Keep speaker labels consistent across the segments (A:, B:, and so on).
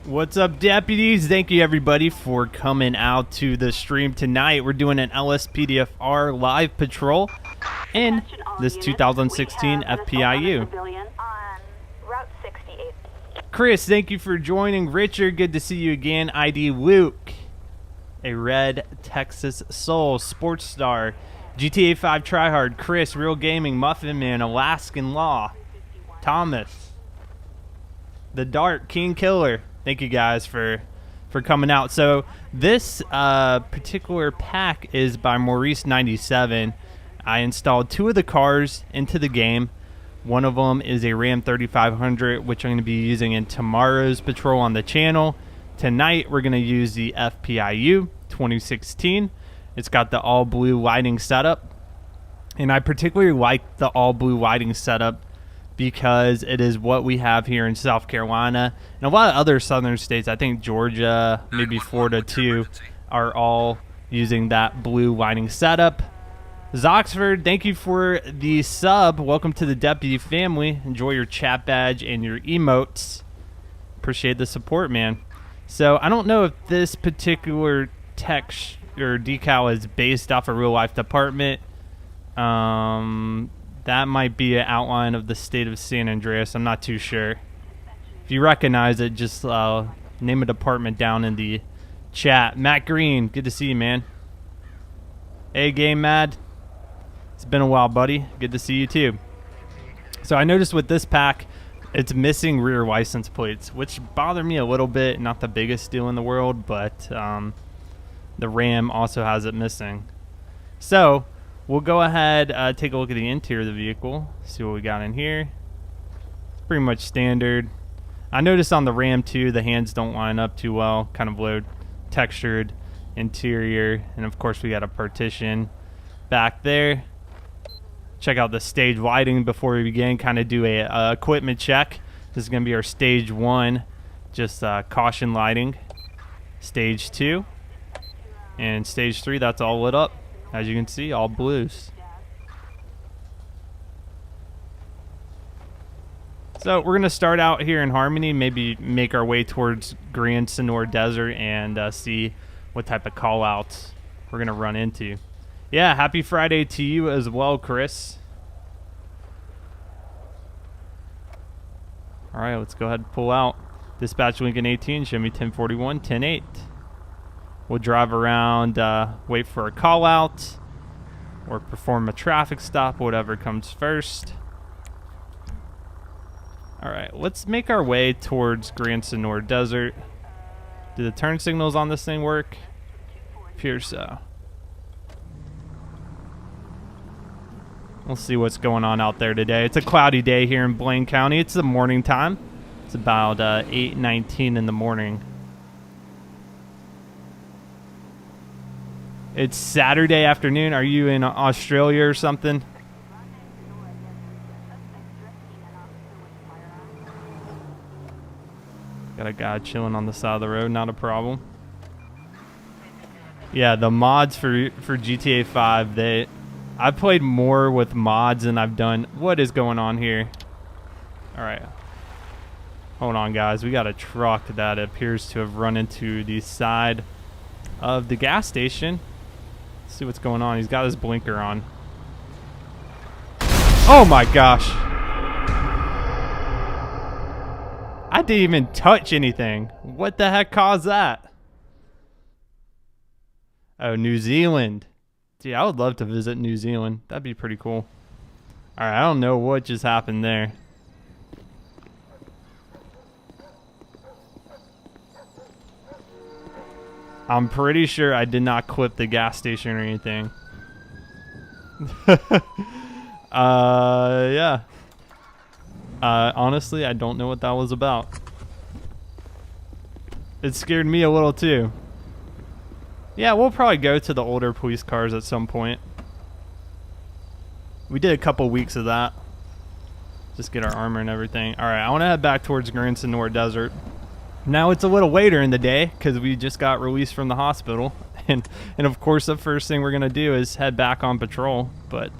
A: What's up, deputies? Thank you, everybody, for coming out to the stream tonight. We're doing an LSPDFR live patrol in this 2016 FPIU. Chris, thank you for joining. Richard, good to see you again. ID Luke, a red Texas Soul, Sports Star, GTA 5 Tryhard, Chris, Real Gaming, Muffin Man, Alaskan Law, Thomas, The Dark, King Killer. Thank you guys for coming out. So this particular pack is by Maurice97. I installed two of the cars into the game. One of them is a Ram 3500, which I'm going to be using in tomorrow's patrol on the channel. Tonight we're going to use the FPIU 2016. It's got the all blue lighting setup, and I particularly like the all blue lighting setup because it is what we have here in South Carolina and a lot of other southern states. I think Georgia, maybe Florida too, are all using that blue lighting setup. Zoxford, thank you for the sub. Welcome to the deputy family. Enjoy your chat badge and your emotes. Appreciate the support, man. So I don't know if this particular text or decal is based off a real life department. That might be an outline of the state of San Andreas. I'm not too sure. If you recognize it, just name a department down in the chat. Matt Green, good to see you, man. Hey, Game Mad. It's been a while, buddy. Good to see you, too. So I noticed with this pack, it's missing rear license plates, which bother me a little bit. Not the biggest deal in the world, but the Ram also has it missing. So we'll go ahead, take a look at the interior of the vehicle, see what we got in here. It's pretty much standard. I noticed on the Ram too, the hands don't line up too well, kind of low textured interior. And of course we got a partition back there. Check out the stage lighting before we begin, kind of do a equipment check. This is going to be our stage 1, just caution lighting. Stage 2 and stage 3, that's all lit up. As you can see, all blues. So we're going to start out here in Harmony, maybe make our way towards Grand Senor Desert and see what type of call-outs we're going to run into. Yeah, happy Friday to you as well, Chris. All right, let's go ahead and pull out. Dispatch Lincoln 18, show me 1041, 108. We'll drive around, wait for a call out, or perform a traffic stop, whatever comes first. All right, let's make our way towards Grand Senor Desert. Do the turn signals on this thing work? Appears so. We'll see what's going on out there today. It's a cloudy day here in Blaine County. It's the morning time. It's about 8:19 in the morning. It's Saturday afternoon. Are you in Australia or something? Got a guy chilling on the side of the road. Not a problem. Yeah, the mods for GTA 5, I've played more with mods than I've done. What is going on here? All right. Hold on, guys. We got a truck that appears to have run into the side of the gas station. See what's going on. He's got his blinker on. Oh my gosh. I didn't even touch anything. What the heck caused that? Oh, New Zealand. Gee, I would love to visit New Zealand. That'd be pretty cool. Alright, I don't know what just happened there. I'm pretty sure I did not clip the gas station or anything. Yeah. Honestly, I don't know what that was about. It scared me a little too. Yeah, we'll probably go to the older police cars at some point. We did a couple weeks of that. Just get our armor and everything. Alright, I want to head back towards Grand Senor Desert. Now it's a little later in the day because we just got released from the hospital. And of course the first thing we're going to do is head back on patrol. But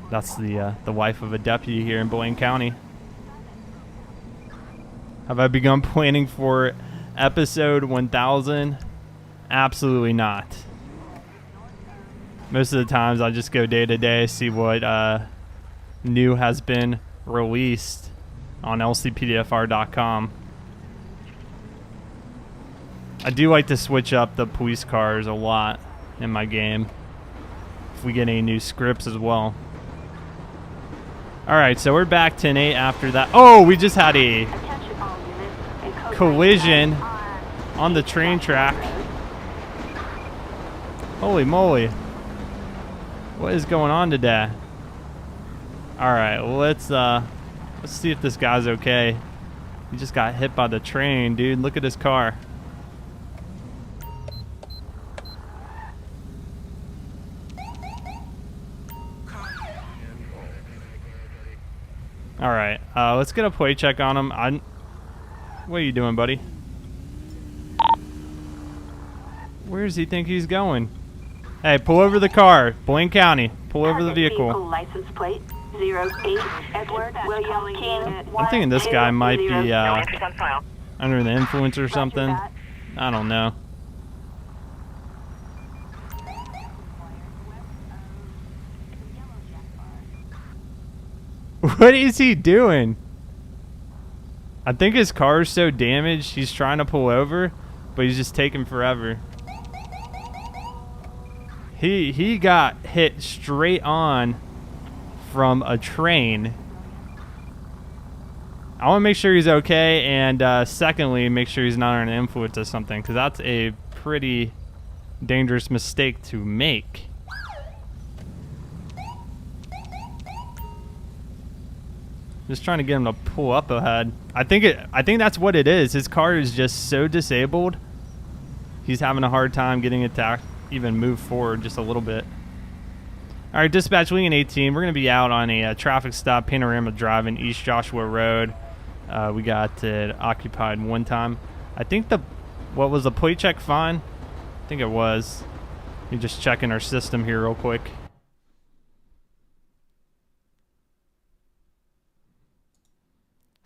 A: that's the wife of a deputy here in Blaine County. Have I begun planning for episode 1000? Absolutely not. Most of the times I just go day to day, see what new has been released on LSPDFR.com. I do like to switch up the police cars a lot in my game if we get any new scripts as well. Alright, so we're back 10-8 after that. Oh, we just had a collision on the train track. Holy moly. What is going on today? Alright, well, let's see if this guy's okay. He just got hit by the train, dude. Look at his car. Alright, let's get a plate check on him. What are you doing, buddy? Where does he think he's going? Hey, pull over the car. Blaine County. Pull over the vehicle.
B: License plate 08 Edward William King.
A: I'm thinking this guy might be under the influence or something. I don't know. What is he doing? I think his car is so damaged, he's trying to pull over, but he's just taking forever. He got hit straight on from a train. I want to make sure he's okay, and secondly, make sure he's not under the influence of something, because that's a pretty dangerous mistake to make. Just trying to get him to pull up ahead. I think that's what it is. His car is just so disabled. He's having a hard time getting it to even move forward just a little bit. All right, dispatch Lincoln 18. We're going to be out on a traffic stop, Panorama Drive in East Joshua Road. We got it occupied one time. I think what was the plate check fine? I think it was. We're just checking our system here real quick.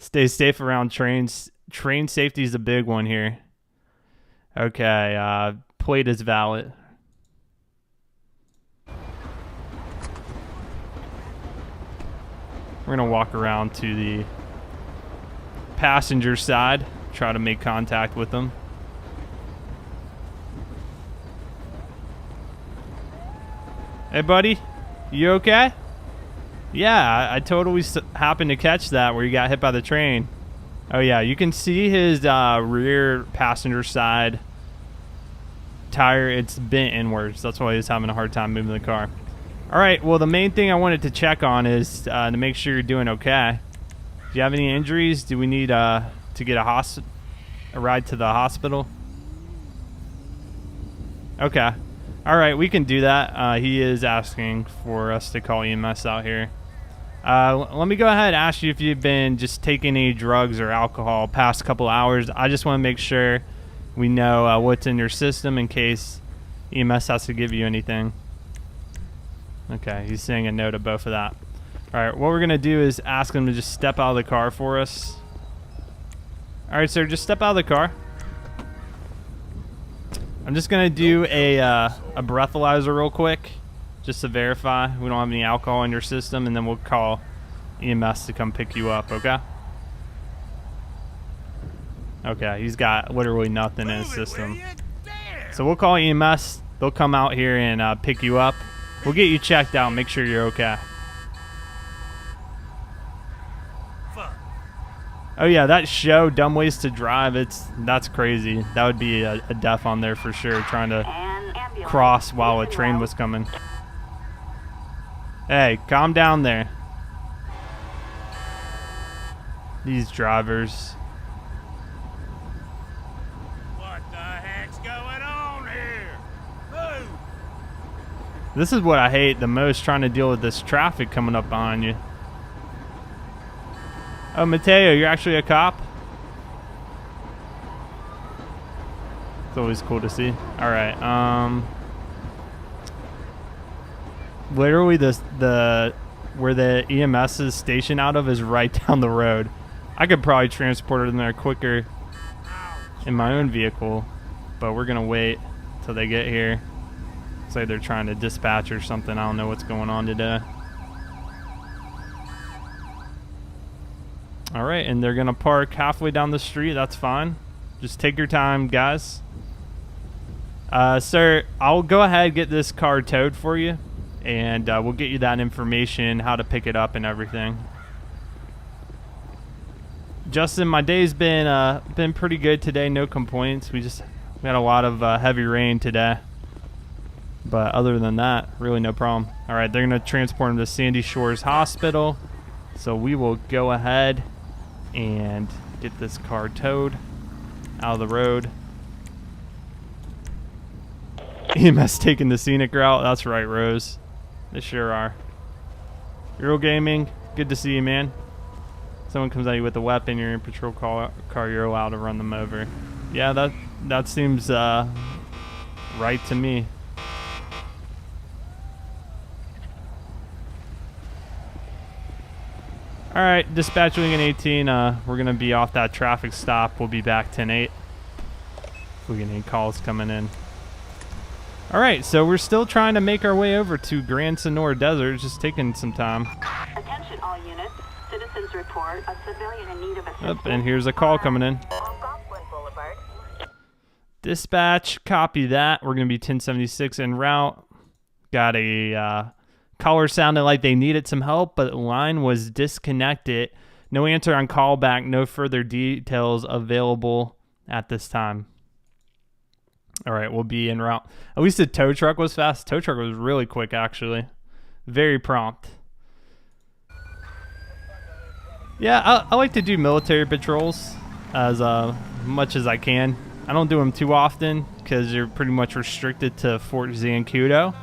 A: Stay safe around trains. Train safety is a big one here. Okay, plate is valid. We're going to walk around to the passenger side, try to make contact with them. Hey, buddy, you okay? Yeah, I totally happened to catch that where you got hit by the train. Oh yeah, you can see his rear passenger side tire. It's bent inwards. That's why he's having a hard time moving the car. All right, well, the main thing I wanted to check on is to make sure you're doing okay. Do you have any injuries? Do we need to get a ride to the hospital? Okay. All right, we can do that. He is asking for us to call EMS out here. Let me go ahead and ask you if you've been just taking any drugs or alcohol past couple hours. I just want to make sure we know what's in your system in case EMS has to give you anything. Okay, he's saying a no to both of that. All right, what we're going to do is ask him to just step out of the car for us. All right, sir, just step out of the car. I'm just going to do a breathalyzer real quick, just to verify we don't have any alcohol in your system, and then we'll call EMS to come pick you up, okay? Okay, he's got literally nothing in his system. So we'll call EMS. They'll come out here and pick you up. We'll get you checked out and make sure you're okay. Oh yeah, that show, Dumb Ways to Drive, that's crazy. That would be a death on there for sure, trying to cross while a train was coming. Hey, calm down there. These drivers.
C: What the heck's going on here? Move!
A: This is what I hate the most, trying to deal with this traffic coming up behind you. Oh, Mateo, you're actually a cop? It's always cool to see. All right. Literally, where the EMS is stationed out of is right down the road. I could probably transport it in there quicker in my own vehicle, but we're gonna wait till they get here. Say they're trying to dispatch or something. I don't know what's going on today. All right, and they're gonna park halfway down the street. That's fine. Just take your time, guys. Sir, I'll go ahead and get this car towed for you, and we'll get you that information, how to pick it up and everything. Justin, my day's been pretty good today. No complaints. We had a lot of heavy rain today, but other than that, really no problem. All right, they're gonna transport him to Sandy Shores Hospital, so we will go ahead and get this car towed out of the road. EMS taking the scenic route. That's right, Rose. They sure are. Real Gaming, good to see you, man. Someone comes at you with a weapon, you're in patrol car, you're allowed to run them over. Yeah, that seems right to me. Alright, dispatch wing in 18, we're going to be off that traffic stop. We'll be back 10-8. If we get any calls coming in. Alright, so we're still trying to make our way over to Grand Senora Desert. It's just taking some time.
B: Attention all units. Citizens report a civilian in need of assistance.
A: Yep, and here's a call coming in. Dispatch, copy that. We're going to be 1076 en route. Got a caller sounded like they needed some help, but the line was disconnected. No answer on callback. No further details available at this time. All right, we'll be en route. At least the tow truck was fast. Tow truck was really quick, actually. Very prompt. Yeah, I like to do military patrols as much as I can. I don't do them too often because you're pretty much restricted to Fort Zancudo.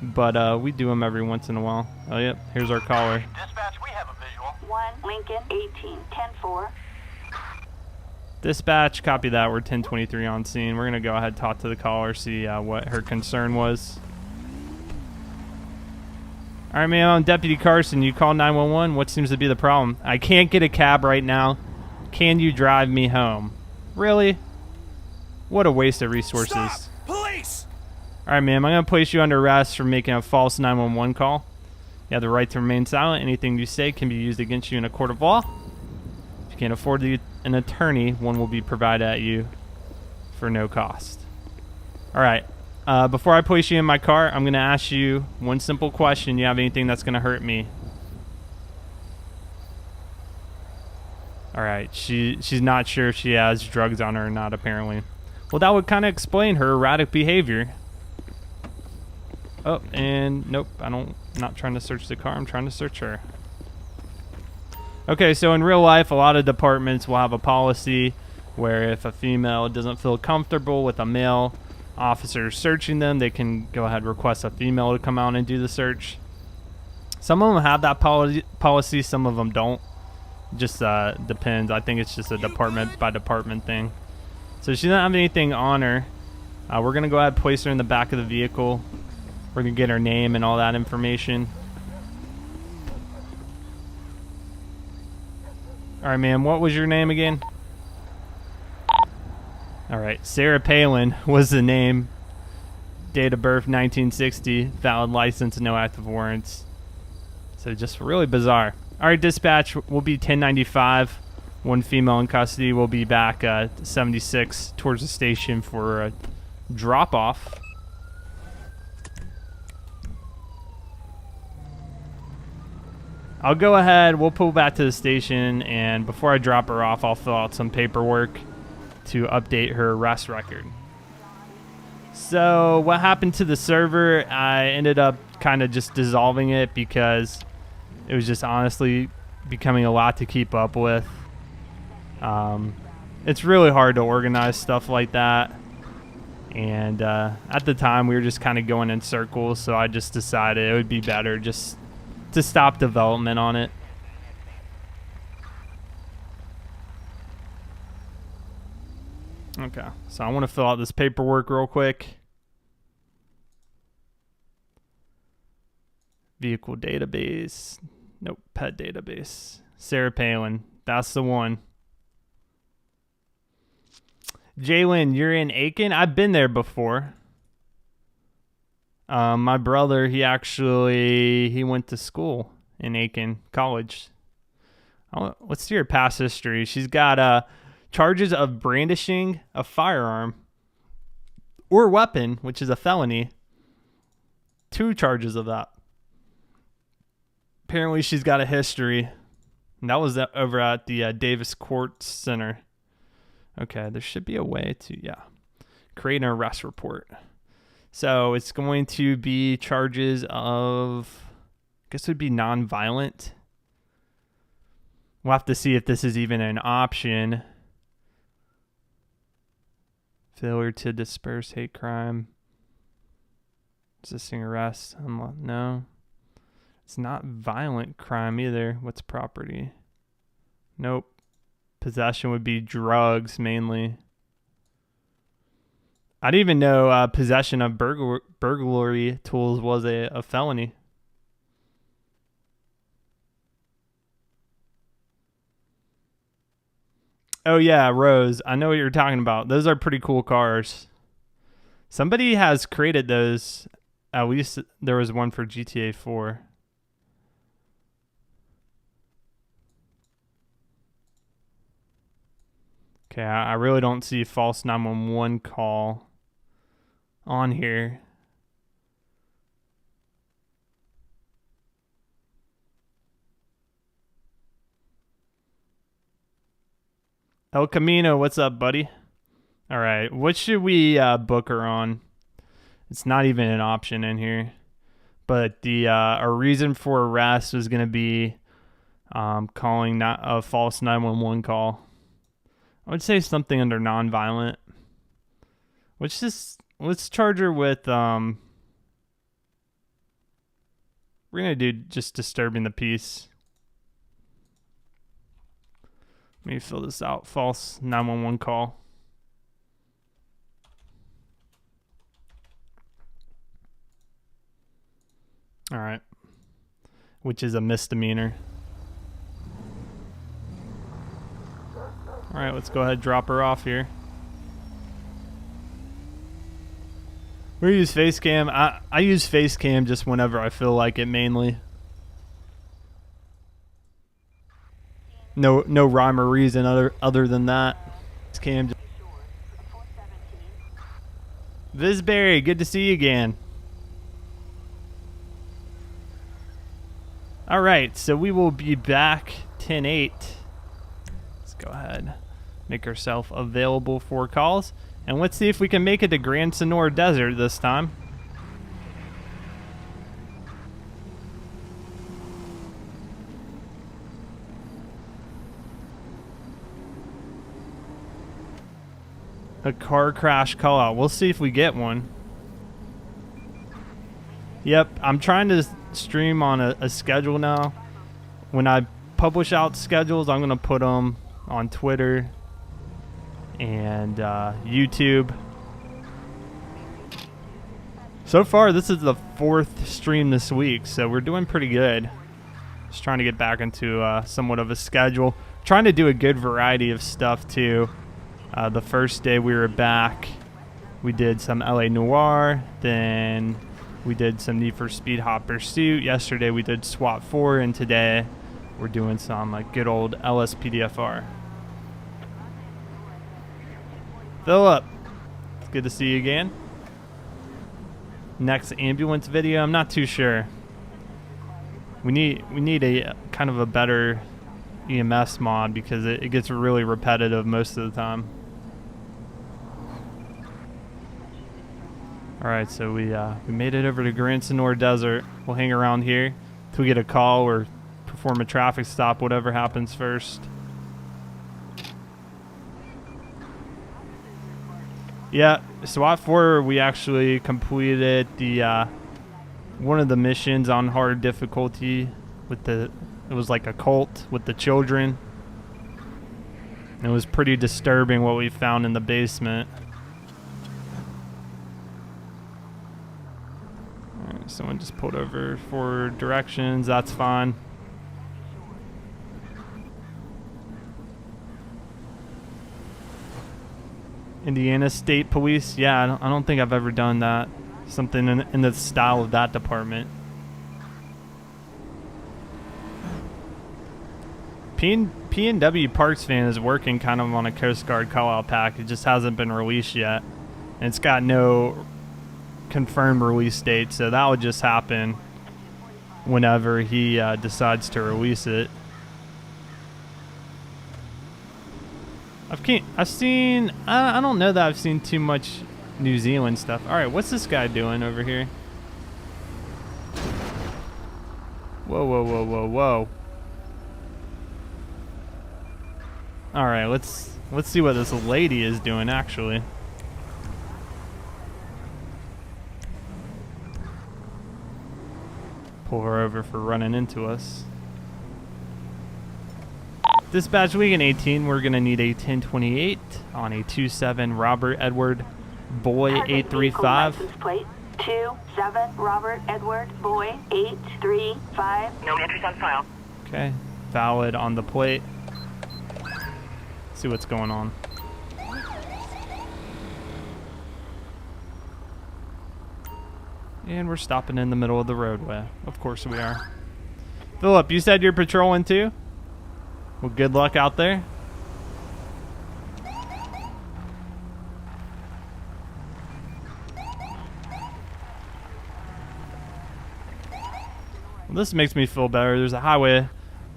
A: But we do them every once in a while. Oh, yep. Here's our caller.
C: Dispatch, we have a visual.
B: 1 Lincoln 18 10-4.
A: Dispatch, copy that. We're 1023 on scene. We're going to go ahead and talk to the caller, see what her concern was. All right, ma'am, I'm Deputy Carson. You call 911. What seems to be the problem? I can't get a cab right now. Can you drive me home? Really? What a waste of resources.
C: Stop! Police!
A: All right, ma'am, I'm going to place you under arrest for making a false 911 call. You have the right to remain silent. Anything you say can be used against you in a court of law. If you can't afford an attorney, one will be provided at you for no cost. All right. Before I place you in my car, I'm going to ask you one simple question. You have anything that's going to hurt me? All right. She's not sure if she has drugs on her or not, apparently. Well, that would kind of explain her erratic behavior. Oh, and nope. I'm not trying to search the car. I'm trying to search her. Okay, so in real life, a lot of departments will have a policy where if a female doesn't feel comfortable with a male officer searching them, they can go ahead and request a female to come out and do the search. Some of them have that policy, some of them don't. Just depends. I think it's just a department by department thing. So she doesn't have anything on her. We're going to go ahead and place her in the back of the vehicle. We're going to get her name and all that information. All right, ma'am, what was your name again? All right, Sarah Palin was the name. Date of birth 1960. Valid license, no active warrants. So just really bizarre. All right, dispatch will be 1095. One female in custody. Will be back 76 towards the station for a drop-off. I'll go ahead. We'll pull back to the station, and before I drop her off, I'll fill out some paperwork to update her arrest record. So what happened to the server, I ended up kind of just dissolving it because it was just honestly becoming a lot to keep up with. It's really hard to organize stuff like that, and at the time we were just kind of going in circles, so I just decided it would be better just to stop development on it. Okay, so I want to fill out this paperwork real quick. Vehicle database. Nope, pet database. Sarah Palin. That's the one. Jalen, you're in Aiken? I've been there before. My brother, he went to school in Aiken College. Let's see her past history. She's got charges of brandishing a firearm or weapon, which is a felony. 2 charges of that. Apparently, she's got a history. And that was over at the Davis Court Center. Okay, there should be a way to, create an arrest report. So it's going to be charges of, I guess it would be nonviolent. We'll have to see if this is even an option. Failure to disperse hate crime. Resisting arrest. No. It's not violent crime either. What's property? Nope. Possession would be drugs mainly. I didn't even know possession of burglary tools was a felony. Oh yeah, Rose. I know what you're talking about. Those are pretty cool cars. Somebody has created those. At least there was one for GTA 4. Okay, I really don't see false 911 call on here. El Camino, what's up, buddy? All right, what should we book her on? It's not even an option in here. But the our reason for arrest was going to be calling not a false 911 call. I would say something under nonviolent. Let's charge her with we're gonna do just disturbing the peace. Let me fill this out. False 911 call. All right. Which is a misdemeanor. All right, let's go ahead and drop her off here. We use Facecam. I use Facecam just whenever I feel like it mainly. No rhyme or reason other than that. Facecam. Visberry, good to see you again. All right, so we will be back 10-8. Let's go ahead, make ourselves available for calls, and let's see if we can make it to Grand Senora Desert this time. A car crash call out. We'll see if we get one. Yep, I'm trying to stream on a schedule now. When I publish out schedules, I'm going to put them on Twitter and YouTube. So far, this is the 4th stream this week, so we're doing pretty good. Just trying to get back into somewhat of a schedule. Trying to do a good variety of stuff, too. The first day we were back, we did some LA Noire, then we did some Need for Speed Hot Pursuit. Yesterday we did SWAT 4, and today we're doing some good old LSPDFR. Philip, it's good to see you again. Next ambulance video, I'm not too sure. We need a kind of a better EMS mod because it gets really repetitive most of the time. All right, so we made it over to Grand Senora Desert. We'll hang around here till we get a call or perform a traffic stop, whatever happens first. Yeah, SWAT 4, we actually completed the one of the missions on hard difficulty with it was like a cult with the children. And it was pretty disturbing what we found in the basement. Someone just pulled over for directions. That's fine. Indiana State Police. Yeah, I don't think I've ever done that. Something in the style of that department. P&W Parks Fan is working kind of on a Coast Guard call-out pack. It just hasn't been released yet. And it's got no confirmed release date, so that would just happen whenever he decides to release it. I've seen, I don't know that I've seen too much New Zealand stuff. All right, what's this guy doing over here? Whoa, whoa, whoa, whoa, whoa. All right, let's see what this lady is doing actually. Pull her over for running into us. Dispatch Weekend 18, we're going to need a 1028 on a 27 Robert Edward Boy 835.
B: License plate 27 Robert Edward Boy 835. No entries on file.
A: Okay, valid on the plate. See what's going on. And we're stopping in the middle of the roadway. Of course we are. Philip, you said you're patrolling too? Well, good luck out there. Well, this makes me feel better. There's a highway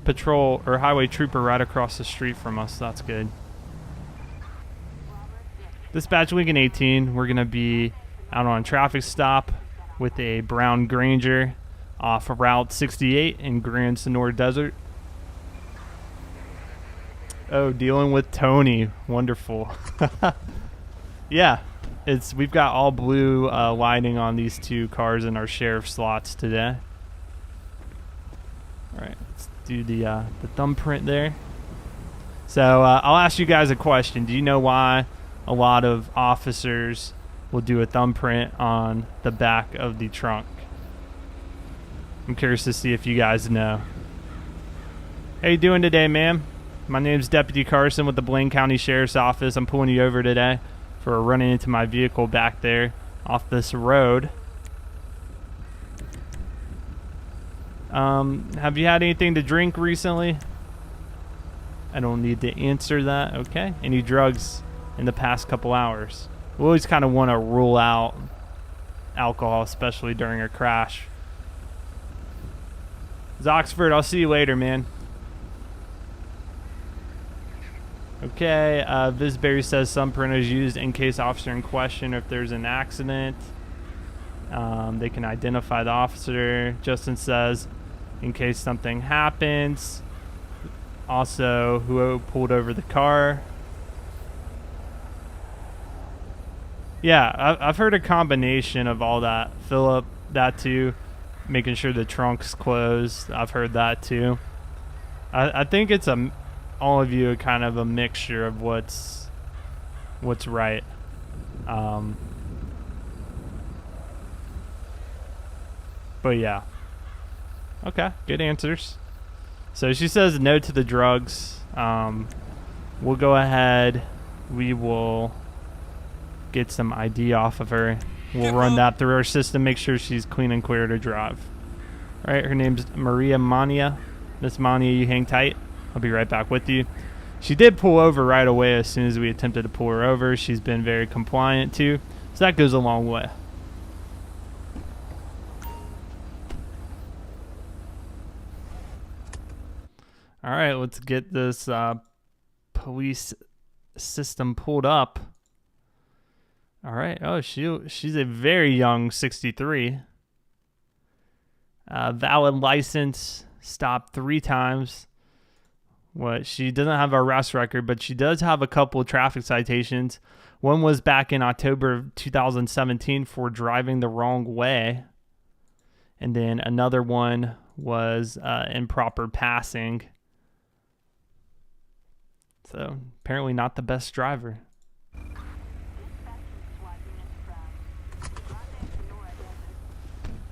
A: patrol or highway trooper right across the street from us. That's good. Dispatch Weekend 18, we're going to be out on a traffic stop with a brown Granger off of Route 68 in Grand Senora Desert. Oh, dealing with Tony. Wonderful. Yeah, we've got all blue lighting on these two cars in our sheriff slots today. All right, let's do the thumbprint there. So I'll ask you guys a question. Do you know why a lot of officers will do a thumbprint on the back of the trunk? I'm curious to see if you guys know. How you doing today, ma'am? My name's Deputy Carson with the Blaine County Sheriff's Office. I'm pulling you over today for running into my vehicle back there off this road. Have you had anything to drink recently? I don't need to answer that. Okay. Any drugs in the past couple hours? We always kind of want to rule out alcohol, especially during a crash. Oxford, I'll see you later, man. Okay, Visberry says some printers used in case officer in question if there's an accident. They can identify the officer. Justin says in case something happens. Also, who pulled over the car. Yeah, I've heard a combination of all that. Philip, that too. Making sure the trunk's closed. I've heard that too. I think it's all of you are kind of a mixture of what's right. But yeah. Okay, good answers. So she says no to the drugs. We'll go ahead. We will get some ID off of her. We'll run that through our system, make sure she's clean and clear to drive. All right, her name's Maria Mania. Miss Mania, you hang tight. I'll be right back with you. She did pull over right away as soon as we attempted to pull her over. She's been very compliant too, so that goes a long way. All right, let's get this police system pulled up. All right. Oh, she's a very young 63. Valid license, stopped 3 times. She doesn't have an arrest record, but she does have a couple of traffic citations. One was back in October of 2017 for driving the wrong way. And then another one was improper passing. So apparently not the best driver.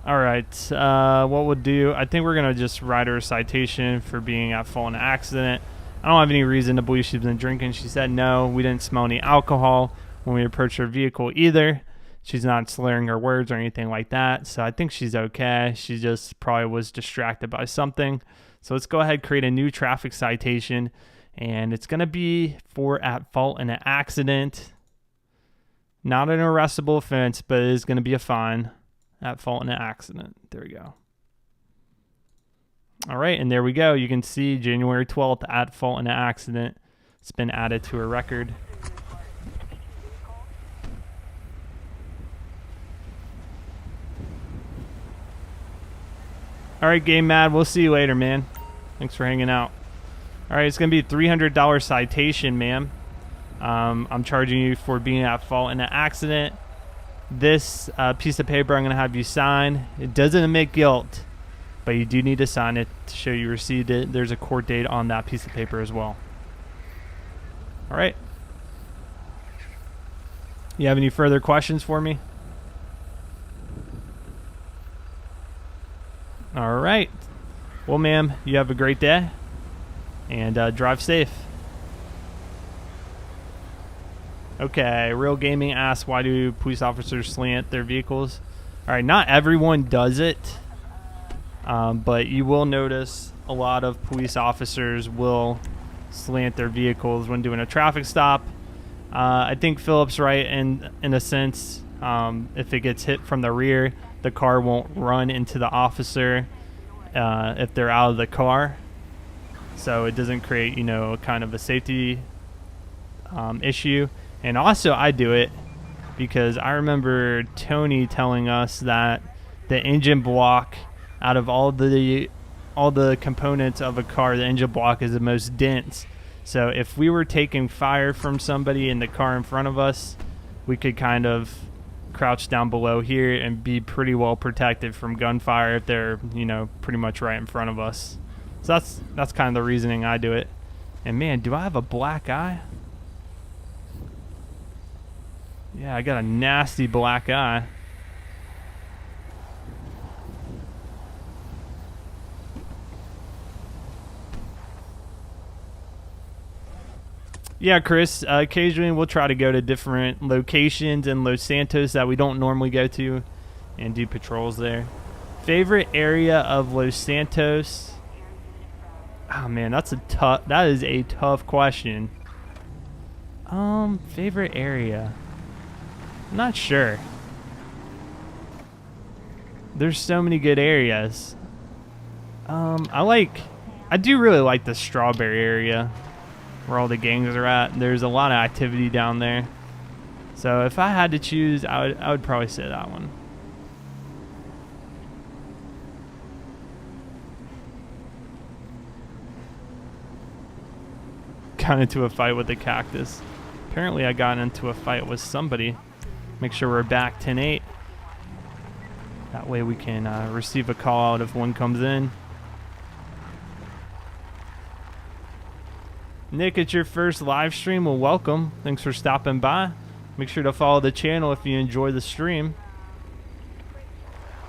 A: All right, what we'll do, I think we're going to just write her a citation for being at fault in an accident. I don't have any reason to believe she's been drinking. She said no, we didn't smell any alcohol when we approach her vehicle either. She's not slurring her words or anything like that, so I think she's okay. She just probably was distracted by something. So let's go ahead, create a new traffic citation, and it's going to be for at fault in an accident. Not an arrestable offense, but it is going to be a fine. At fault in an accident. There we go. All right, and there we go. You can see January 12th, at fault in an accident. It's been added to her record. All right, Game Mad, we'll see you later, man. Thanks for hanging out. All right, it's going to be a $300 citation, ma'am. I'm charging you for being at fault in an accident. This piece of paper I'm going to have you sign. It doesn't admit guilt, but you do need to sign it to show you received it. There's a court date on that piece of paper as well. All right. You have any further questions for me? All right. Well, ma'am, you have a great day, and drive safe. Okay, Real Gaming asks, why do police officers slant their vehicles? All right, not everyone does it, but you will notice a lot of police officers will slant their vehicles when doing a traffic stop. I think Philip's right in a sense. If it gets hit from the rear, the car won't run into the officer if they're out of the car. So it doesn't create, kind of a safety issue. And also I do it because I remember Tony telling us that the engine block, out of all the components of a car, the engine block is the most dense. So if we were taking fire from somebody in the car in front of us, we could kind of crouch down below here and be pretty well protected from gunfire if they're, pretty much right in front of us. So that's kind of the reasoning I do it. And man, do I have a black eye? Yeah, I got a nasty black eye. Yeah, Chris, occasionally we'll try to go to different locations in Los Santos that we don't normally go to and do patrols there. Favorite area of Los Santos? Oh man, that is a tough question. Favorite area? I'm not sure. There's so many good areas. I do really like the Strawberry area where all the gangs are at. There's a lot of activity down there. So if I had to choose, I would probably say that one. Got into a fight with a cactus. Apparently I got into a fight with somebody. Make sure we're back 10-8. That way we can receive a call out if one comes in. Nick, it's your first live stream. Well, welcome. Thanks for stopping by. Make sure to follow the channel if you enjoy the stream.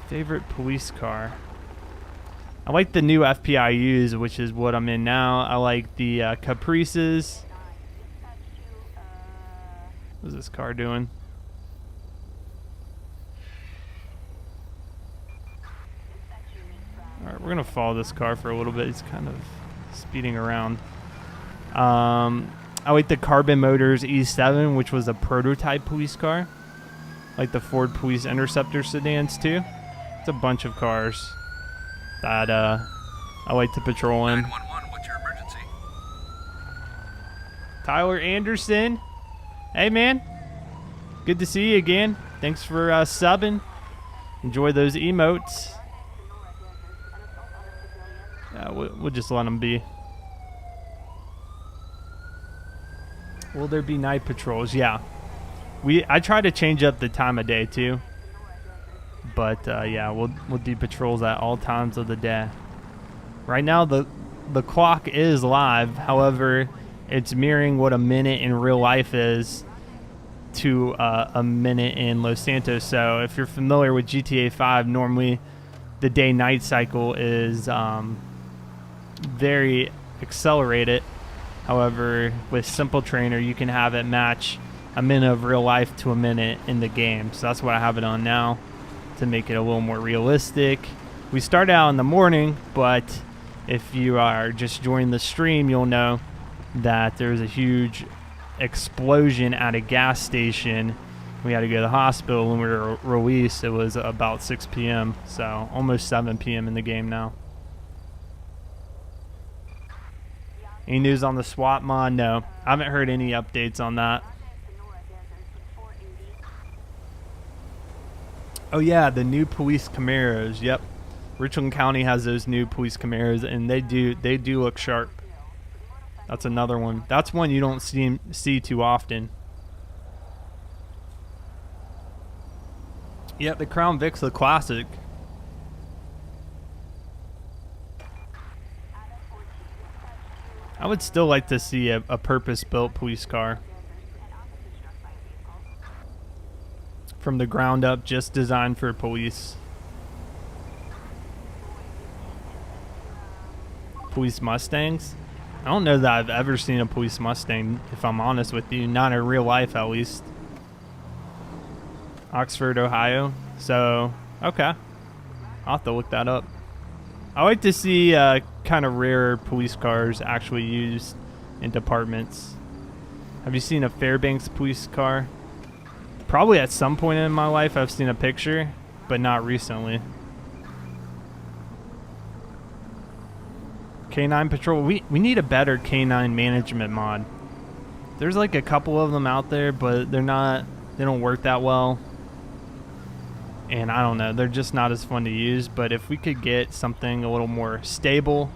A: Favorite police car? I like the new FPIUs, which is what I'm in now. I like the Caprices. What's this car doing? Alright, we're going to follow this car for a little bit. It's kind of speeding around. I like the Carbon Motors E7, which was a prototype police car. Like the Ford Police Interceptor sedans too. It's a bunch of cars that I like to patrol in.
D: 911, what's your emergency?
A: Tyler Anderson. Hey man. Good to see you again. Thanks for subbing. Enjoy those emotes. We'll just let them be. Will there be night patrols? Yeah. I try to change up the time of day too. But yeah, we'll do patrols at all times of the day. Right now the clock is live. However, it's mirroring what a minute in real life is to a minute in Los Santos. So if you're familiar with GTA 5, normally the day-night cycle is very accelerated. However, with Simple Trainer, you can have it match a minute of real life to a minute in the game. So that's what I have it on now to make it a little more realistic. We start out in the morning, but if you are just joining the stream, you'll know that there's a huge explosion at a gas station. We had to go to the hospital when we were released. It was about 6 p.m., so almost 7 p.m. in the game now. Any news on the SWAT mod? No, I haven't heard any updates on that. Oh yeah, the new police Camaros. Yep, Richland County has those new police Camaros, and they do look sharp. That's another one. That's one you don't see too often. Yep, the Crown Vic's the classic. I would still like to see a purpose-built police car. From the ground up, just designed for police. Police Mustangs? I don't know that I've ever seen a police Mustang, if I'm honest with you. Not in real life, at least. Oxford, Ohio. So, okay. I'll have to look that up. I like to see kind of rare police cars actually used in departments. Have you seen a Fairbanks police car? Probably at some point in my life I've seen a picture, but not recently. K9 Patrol. We need a better K9 management mod. There's like a couple of them out there, but they don't work that well. And I don't know, they're just not as fun to use. But if we could get something a little more stable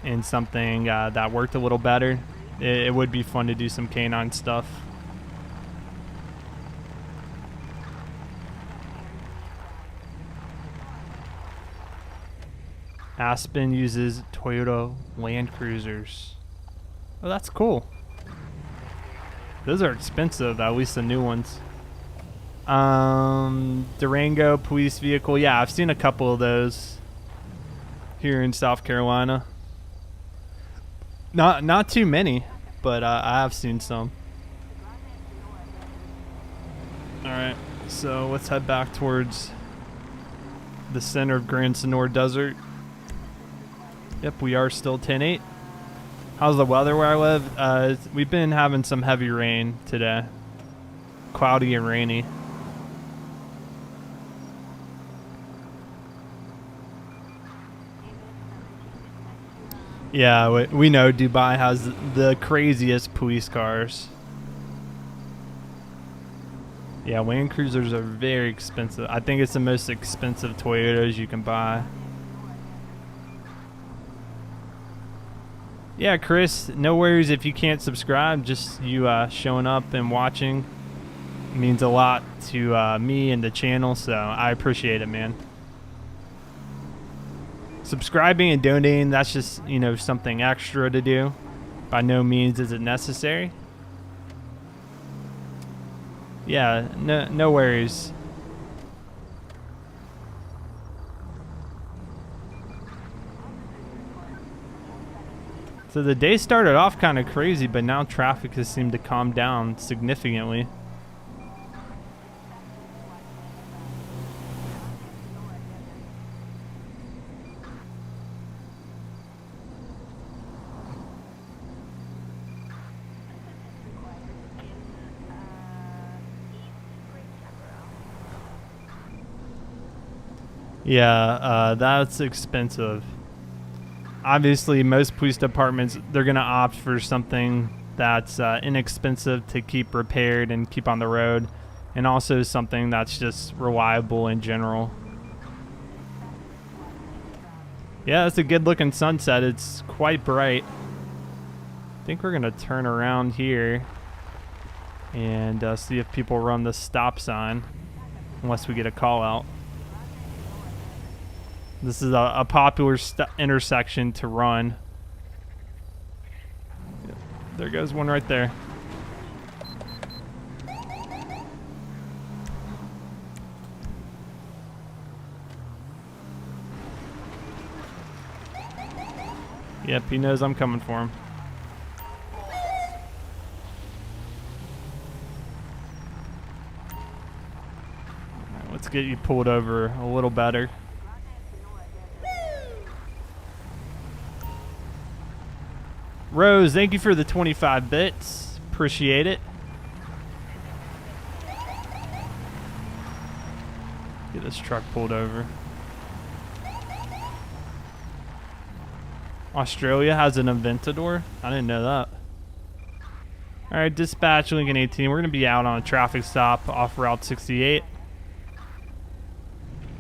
A: and something that worked a little better, it would be fun to do some K9 stuff. Aspen uses Toyota Land Cruisers. Oh, that's cool. Those are expensive, at least the new ones. Durango police vehicle. Yeah, I've seen a couple of those here in South Carolina. Not too many, but I have seen some. Alright, so let's head back towards the center of Grand Senora Desert. Yep, we are still 10-8. How's the weather where I live? We've been having some heavy rain today. Cloudy and rainy. Yeah, we know Dubai has the craziest police cars. Yeah, Land Cruisers are very expensive. I think it's the most expensive Toyotas you can buy. Yeah, Chris, no worries if you can't subscribe. Just you showing up and watching means a lot to me and the channel, so I appreciate it, man. Subscribing and donating, that's just, you know, something extra to do. By no means is it necessary. Yeah, no worries. So the day started off kind of crazy, but now traffic has seemed to calm down significantly. Yeah, that's expensive. Obviously, most police departments, they're going to opt for something that's inexpensive to keep repaired and keep on the road, and also something that's just reliable in general. Yeah, it's a good looking sunset. It's quite bright. I think we're going to turn around here and see if people run the stop sign, unless we get a call out. This is a popular intersection to run. There goes one right there. Yep, he knows I'm coming for him. Let's get you pulled over a little better. Rose, thank you for the 25 bits. Appreciate it. Get this truck pulled over. Australia has an Aventador? I didn't know that. Alright, dispatch Lincoln 18. We're going to be out on a traffic stop off Route 68.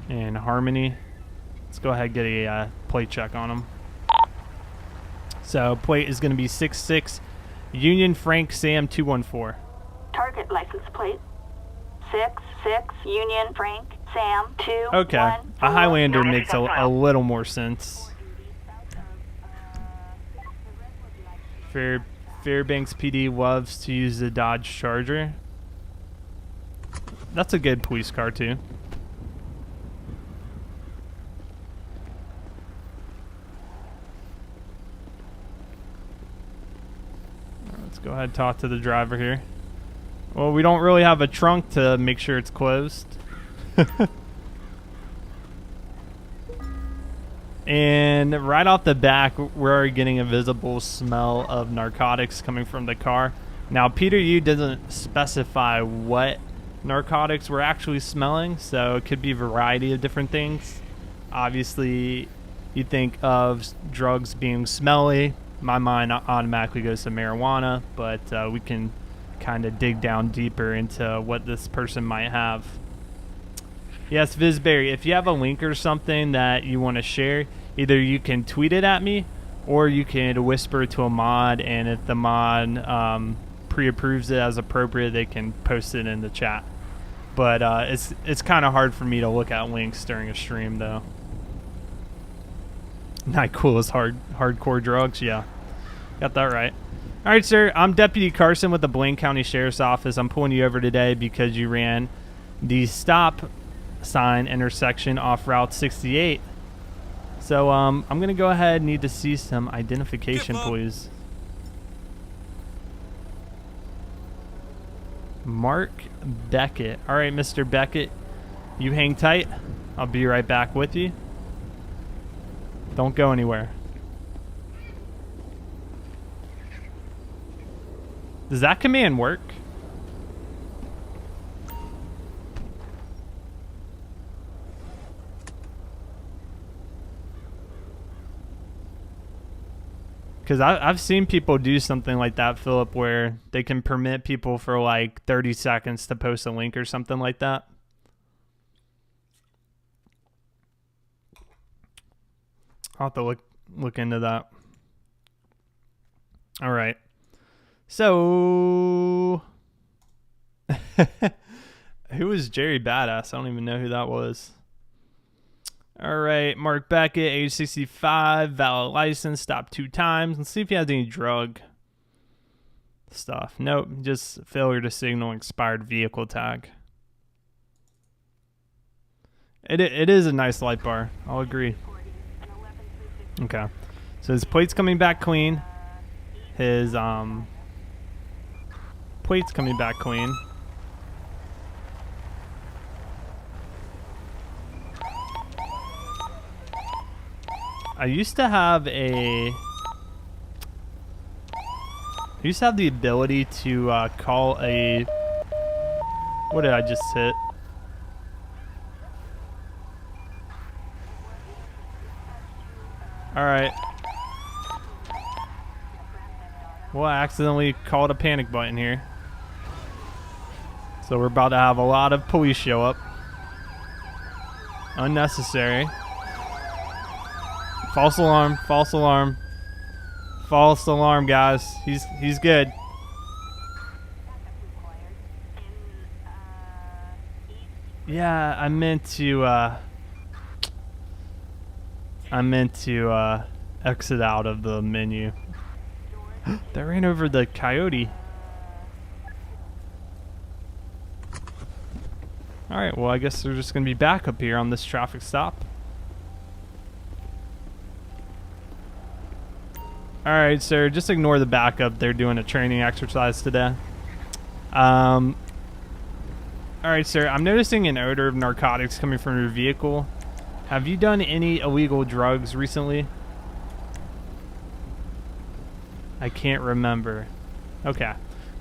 A: In Harmony. Let's go ahead and get a plate check on them. So, plate is going to be 66 Union Frank Sam 214.
B: Target license plate 66 Union Frank Sam 214.
A: Okay, a Highlander makes a little more sense. Fairbanks PD loves to use the Dodge Charger. That's a good police car too. Let's go ahead and talk to the driver here. Well, we don't really have a trunk to make sure it's closed. And right off the back, we're already getting a visible smell of narcotics coming from the car. Now, Peter Yu doesn't specify what narcotics we're actually smelling, so it could be a variety of different things. Obviously, you think of drugs being smelly. My mind automatically goes to marijuana, but we can kind of dig down deeper into what this person might have. Yes, Vizberry, if you have a link or something that you want to share, either you can tweet it at me or you can whisper it to a mod, and if the mod pre-approves it as appropriate, they can post it in the chat. But it's kind of hard for me to look at links during a stream, though. Not cool as hardcore drugs, yeah. Got that right. All right, sir, I'm Deputy Carson with the Blaine County Sheriff's Office. I'm pulling you over today because you ran the stop sign intersection off Route 68. So I'm going to go ahead and need to see some identification, please. Mark Beckett. All right, Mr. Beckett, you hang tight. I'll be right back with you. Don't go anywhere. Does that command work? Because I've seen people do something like that, Philip, where they can permit people for like 30 seconds to post a link or something like that. I'll have to look into that. All right. So, who was Jerry Badass? I don't even know who that was. All right, Mark Beckett, age 65, valid license, stopped 2 times. Let's see if he has any drug stuff. Nope, just failure to signal expired vehicle tag. It is a nice light bar. I'll agree. Okay, so his plate's coming back clean. His plate's coming back clean. I used to have the ability to call a, what did I just hit? All right. Well, I accidentally called a panic button here. So we're about to have a lot of police show up. Unnecessary. False alarm, false alarm. False alarm, guys. He's good. Yeah, I meant to exit out of the menu. That ran over the coyote. Alright, well, I guess there's just going to be backup here on this traffic stop. Alright, sir, just ignore the backup. They're doing a training exercise today. Alright, All right, sir. I'm noticing an odor of narcotics coming from your vehicle. Have you done any illegal drugs recently? I can't remember. Okay.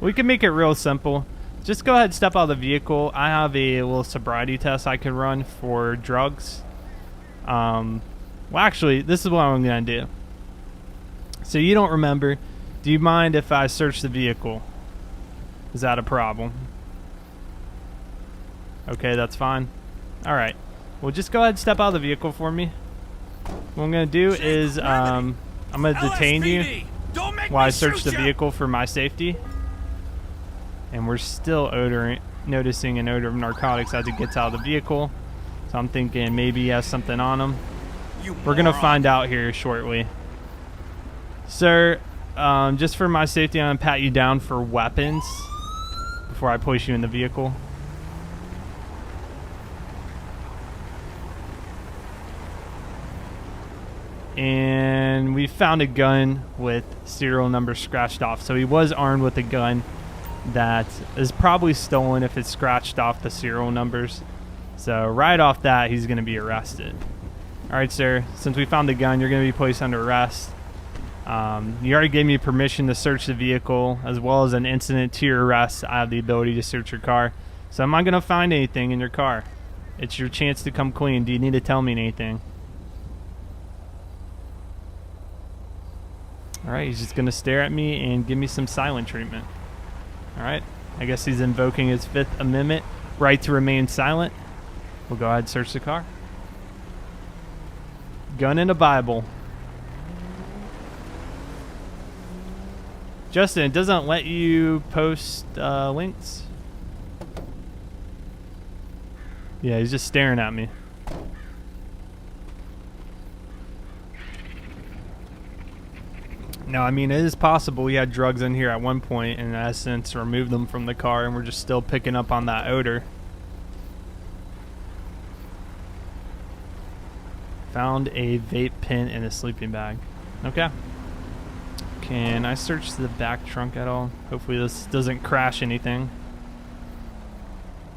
A: We can make it real simple. Just go ahead and step out of the vehicle. I have a little sobriety test I can run for drugs. Well, actually, this is what I'm going to do. So you don't remember. Do you mind if I search the vehicle? Is that a problem? Okay, that's fine. All right. Well, just go ahead and step out of the vehicle for me. What I'm going to do is I'm going to detain you while I search the vehicle for my safety. And we're still noticing an odor of narcotics as it gets out of the vehicle. So I'm thinking maybe he has something on him. We're going to find out here shortly. Sir, just for my safety, I'm going to pat you down for weapons before I place you in the vehicle. And we found a gun with serial number scratched off. So he was armed with a gun that is probably stolen if it's scratched off the serial numbers. So right off that, he's going to be arrested. All right, sir. Since we found the gun, you're going to be placed under arrest. You already gave me permission to search the vehicle, as well as an incident to your arrest. I have the ability to search your car. So I'm not going to find anything in your car. It's your chance to come clean. Do you need to tell me anything? All right, he's just going to stare at me and give me some silent treatment. All right, I guess he's invoking his Fifth Amendment right to remain silent. We'll go ahead and search the car. Gun and a Bible. Justin, it doesn't let you post links. Yeah, he's just staring at me. No, I mean, it is possible we had drugs in here at one point and has since removed them from the car, and we're just still picking up on that odor. Found a vape pen in a sleeping bag. Okay. Can I search the back trunk at all? Hopefully this doesn't crash anything.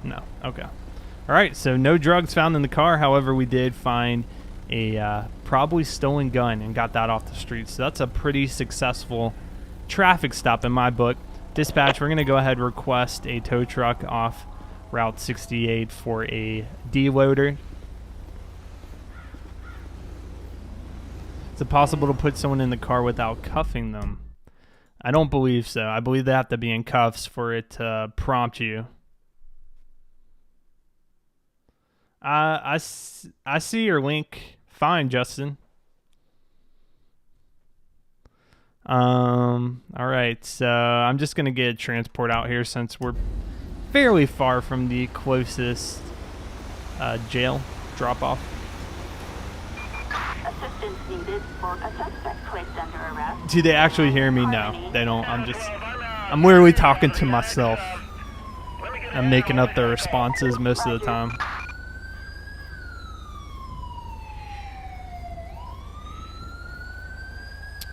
A: No. Okay. All right, so no drugs found in the car. However, we did find a probably stolen gun and got that off the street. So that's a pretty successful traffic stop in my book. Dispatch, we're going to go ahead and request a tow truck off Route 68 for a deloader. Is it possible to put someone in the car without cuffing them? I don't believe so. I believe they have to be in cuffs for it to prompt you. I see your link. Fine, Justin. All right, so I'm just gonna get a transport out here since we're fairly far from the closest jail drop-off.
B: Assistance needed for a suspect placed under arrest.
A: Do they actually hear me? No, they don't. I'm literally talking to myself. I'm making up the responses most of the time.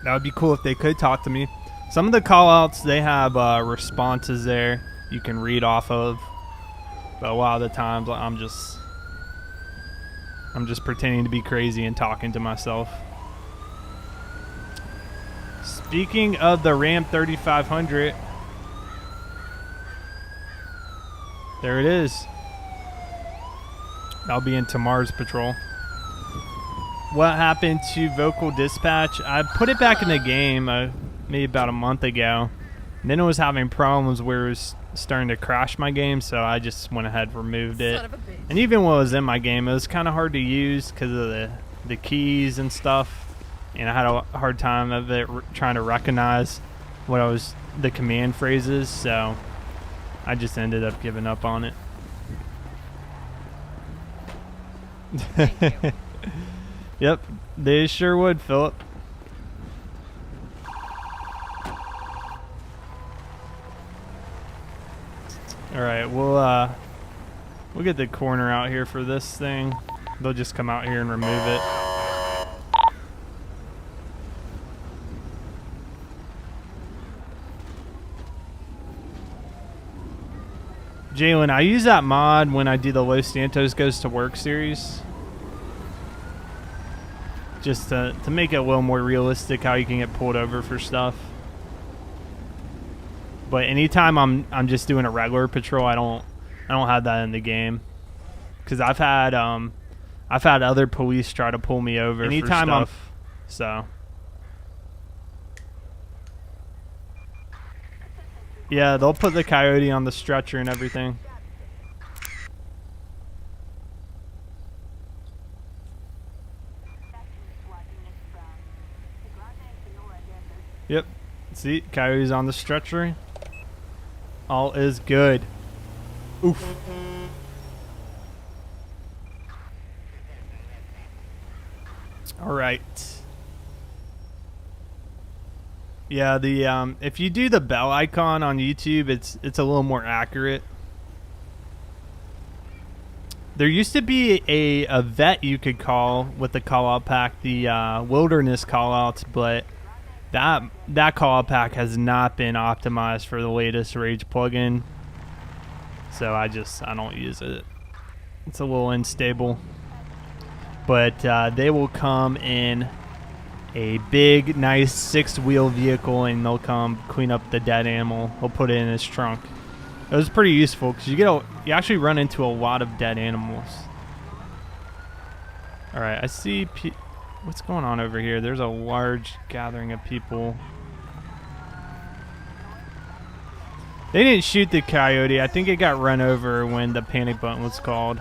A: That would be cool if they could talk to me. Some of the call-outs, they have responses there you can read off of. But a lot of the times, I'm just pretending to be crazy and talking to myself. Speaking of the Ram 3500, there it is. I'll be in tomorrow's patrol. What happened to vocal dispatch? I put it back in the game maybe about a month ago. And then it was having problems where it was starting to crash my game, so I just went ahead and removed it. And even when it was in my game, it was kind of hard to use because of the keys and stuff. And I had a hard time of it trying to recognize the command phrases, so I just ended up giving up on it.
D: Thank you.
A: Yep, they sure would, Philip. All right, we'll get the coroner out here for this thing. They'll just come out here and remove it. Jalen, I use that mod when I do the Los Santos Goes to Work series. Just to make it a little more realistic how you can get pulled over for stuff. But anytime I'm just doing a regular patrol, I don't have that in the game. Cause I've had other police try to pull me over anytime for stuff. So yeah, they'll put the coyote on the stretcher and everything. Yep. See, coyote's on the stretcher. All is good. Oof. All right. Yeah, the if you do the bell icon on YouTube, it's a little more accurate. There used to be a vet you could call with the call out pack, the wilderness call outs, but that call out pack has not been optimized for the latest Rage plugin. So I don't use it. It's a little unstable. But they will come in a big, nice 6-wheel vehicle, and they'll come clean up the dead animal. He'll put it in his trunk. It was pretty useful because you actually run into a lot of dead animals. All right, I see. What's going on over here? There's a large gathering of people. They didn't shoot the coyote. I think it got run over when the panic button was called.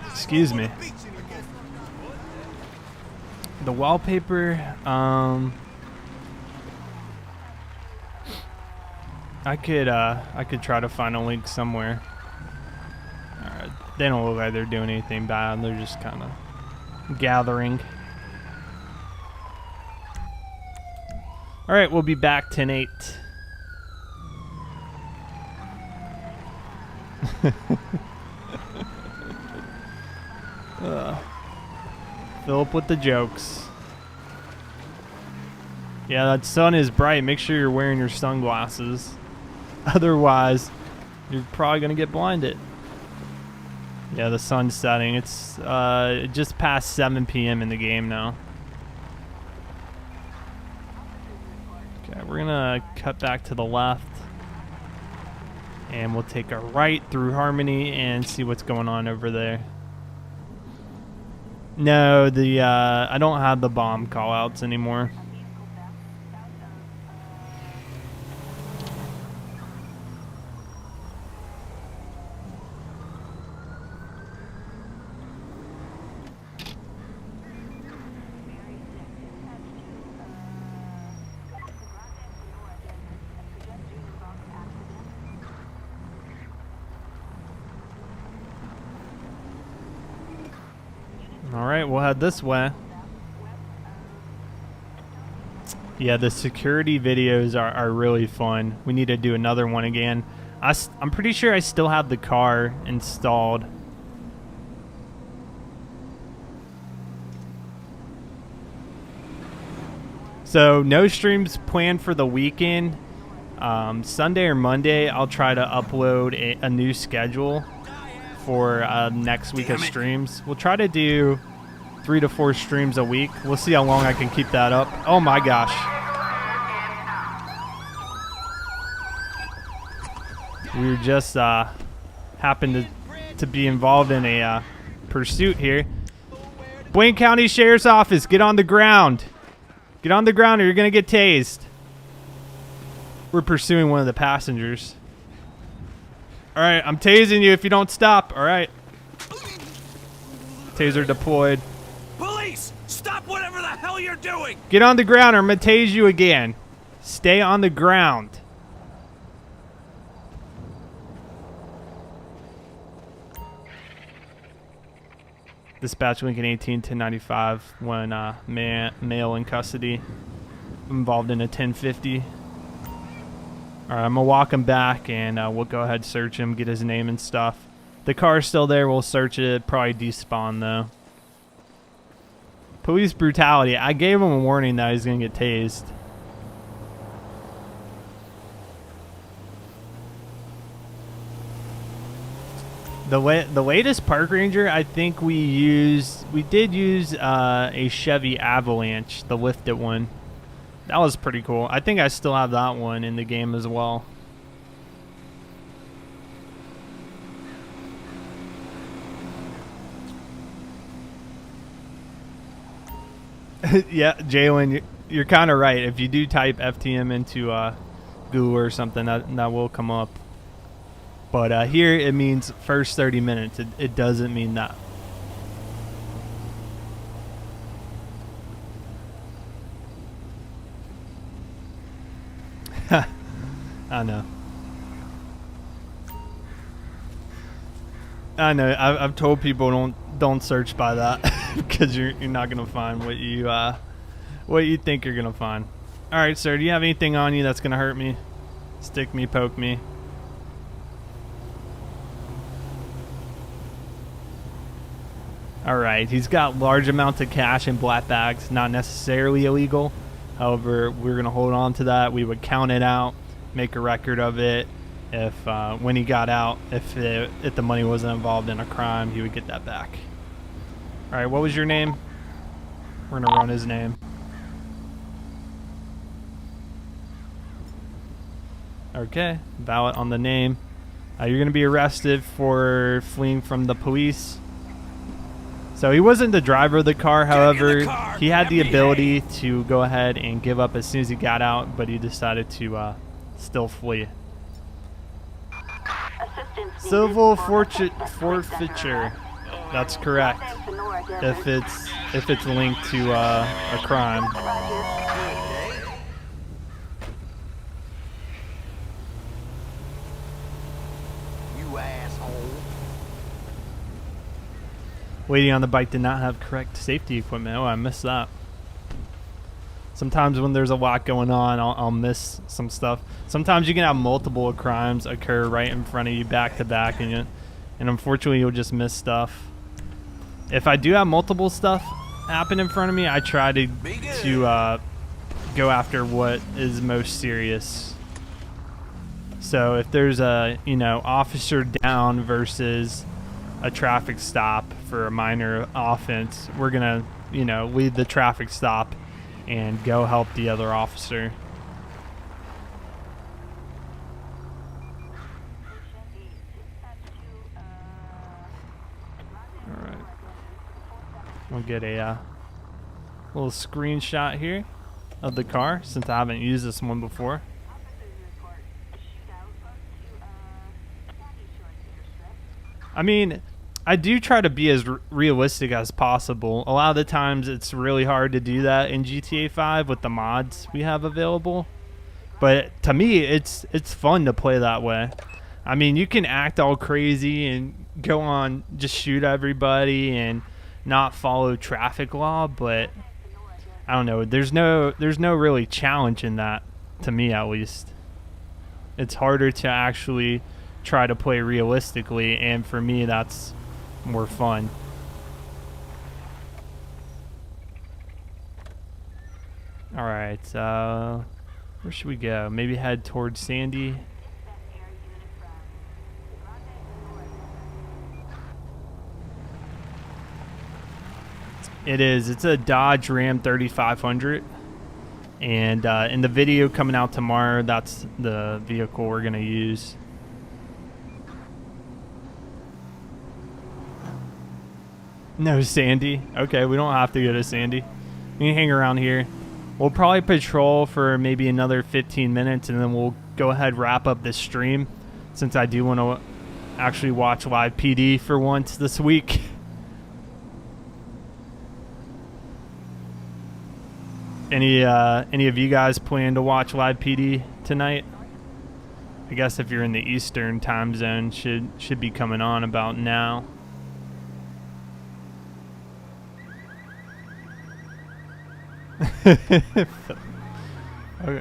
A: Excuse me. The wallpaper, I could try to find a link somewhere. They don't look like they're doing anything bad. They're just kind of gathering. All right, we'll be back 10-8. Fill up with the jokes. Yeah, that sun is bright. Make sure you're wearing your sunglasses. Otherwise, you're probably going to get blinded. Yeah, the sun's setting. It's just past 7 p.m. in the game now. Okay, we're going to cut back to the left. And we'll take a right through Harmony and see what's going on over there. No, I don't have the bomb callouts anymore. Alright, we'll head this way. Yeah, the security videos are really fun. We need to do another one again. I'm pretty sure I still have the car installed. So, no streams planned for the weekend. Sunday or Monday, I'll try to upload a new schedule for next week of streams. We'll try to do 3 to 4 streams a week. We'll see how long I can keep that up. Oh my gosh. We were just happened to be involved in a pursuit here. Blaine County Sheriff's Office, get on the ground. Get on the ground or you're going to get tased. We're pursuing one of the passengers. All right, I'm tasing you if you don't stop. All right. Taser deployed.
C: Police, stop whatever the hell you're doing.
A: Get on the ground or I'm going to tase you again. Stay on the ground. Dispatch Lincoln 18-1095 when male in custody. Involved in a 1050. All right, I'm going to walk him back, and we'll go ahead and search him, get his name and stuff. The car's still there. We'll search it. Probably despawn, though. Police brutality. I gave him a warning that he's going to get tased. The latest park ranger, I think we did use a Chevy Avalanche, the lifted one. That was pretty cool. I think I still have that one in the game as well. Yeah, Jalen, you're kind of right. If you do type FTM into Google or something, that will come up. But here it means first 30 minutes. It doesn't mean that. I know. I know. I've told people don't search by that because you're not gonna find what you think you're gonna find. All right, sir. Do you have anything on you that's gonna hurt me? Stick me, poke me. All right. He's got large amounts of cash in black bags. Not necessarily illegal. However, we're gonna hold on to that. We would count it out, make a record of it. If when he got out, if the money wasn't involved in a crime, he would get that back. All right, what was your name? We're gonna run his name. Okay, valid on the name. You're gonna be arrested for fleeing from the police. So he wasn't the driver of the car, however, he had the ability to go ahead and give up as soon as he got out, but he decided to still flee. Civil forfeiture. That's correct. If it's linked to a crime.
C: You asshole.
A: Waiting on the bike did not have correct safety equipment. Oh, I missed that. Sometimes when there's a lot going on, I'll miss some stuff. Sometimes you can have multiple crimes occur right in front of you back to back, and unfortunately you'll just miss stuff. If I do have multiple stuff happen in front of me, I try to go after what is most serious. So if there's a officer down versus a traffic stop for a minor offense, we're gonna lead the traffic stop and go help the other officer. All right, we'll get a little screenshot here of the car since I haven't used this one before. I mean, I do try to be as realistic as possible. A lot of the times it's really hard to do that in GTA 5 with the mods we have available. But to me, it's fun to play that way. I mean, you can act all crazy and go on, just shoot everybody and not follow traffic law, but I don't know. There's no really challenge in that, to me at least. It's harder to actually try to play realistically, and for me that's more fun. All right, where should we go? Maybe head towards Sandy. It's a Dodge Ram 3500, and in the video coming out tomorrow, that's the vehicle we're gonna use. No, Sandy. Okay, we don't have to go to Sandy. We can hang around here. We'll probably patrol for maybe another 15 minutes, and then we'll go ahead wrap up this stream, since I do want to actually watch live PD for once this week. Any of you guys plan to watch live PD tonight? I guess if you're in the Eastern time zone, should be coming on about now. Okay,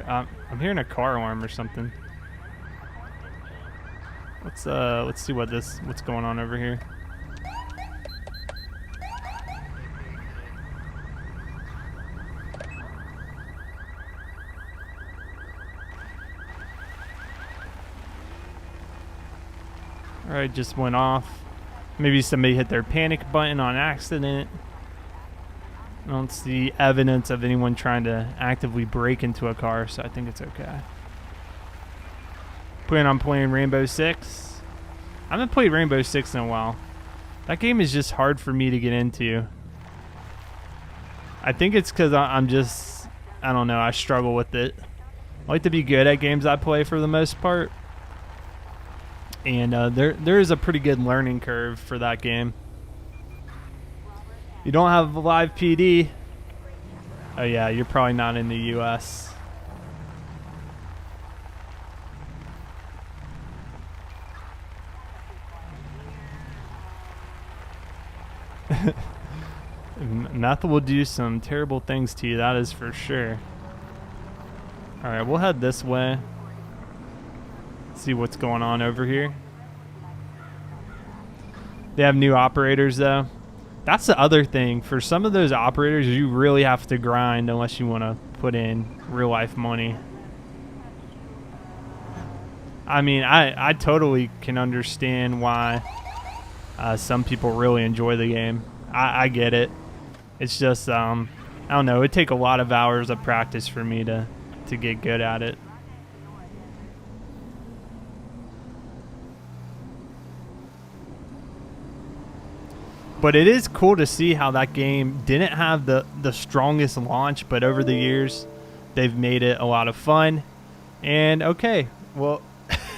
A: I'm hearing a car alarm or something. Let's see what's going on over here. All right, just went off. Maybe somebody hit their panic button on accident. I don't see evidence of anyone trying to actively break into a car, so I think it's okay. Plan on playing Rainbow Six. I haven't played Rainbow Six in a while. That game is just hard for me to get into. I think it's because I don't know, I struggle with it. I like to be good at games I play for the most part. And there is a pretty good learning curve for that game. You don't have a live PD. Oh yeah, you're probably not in the US. Meth will do some terrible things to you, that is for sure. Alright, we'll head this way. See what's going on over here. They have new operators though. That's the other thing. For some of those operators, you really have to grind unless you want to put in real life money. I mean, I totally can understand why some people really enjoy the game. I get it. It's just, I don't know, it'd take a lot of hours of practice for me to get good at it. But it is cool to see how that game didn't have the strongest launch, but over the years, they've made it a lot of fun. And okay, well,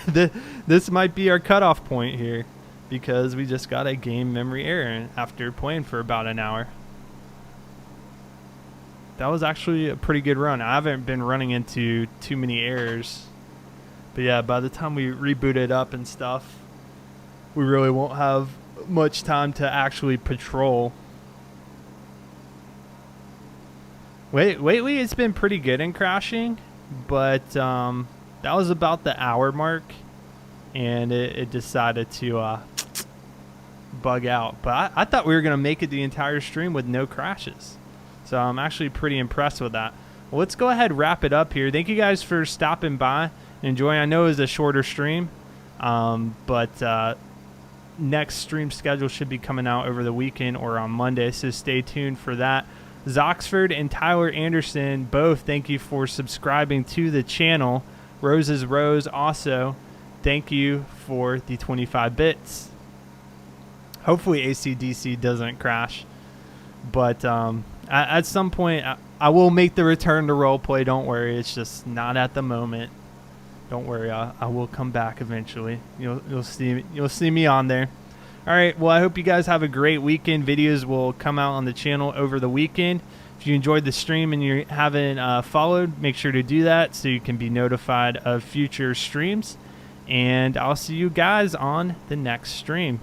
A: this might be our cutoff point here, because we just got a game memory error after playing for about an hour. That was actually a pretty good run. I haven't been running into too many errors. But yeah, by the time we reboot it up and stuff, we really won't have much time to actually patrol. Lately it's been pretty good in crashing, but that was about the hour mark, and it decided to bug out. But I thought we were going to make it the entire stream with no crashes. So I'm actually pretty impressed with that. Well, let's go ahead and wrap it up here. Thank you guys for stopping by and enjoying. I know it was a shorter stream, but next stream schedule should be coming out over the weekend or on Monday, so stay tuned for that. Zoxford and Tyler Anderson, both thank you for subscribing to the channel. Rose's Rose also, thank you for the 25 bits. Hopefully AC/DC doesn't crash, but at some point I will make the return to roleplay. Don't worry, it's just not at the moment. Don't worry, I will come back eventually. You'll see me on there. All right, well, I hope you guys have a great weekend. Videos will come out on the channel over the weekend. If you enjoyed the stream and you haven't followed, make sure to do that so you can be notified of future streams. And I'll see you guys on the next stream.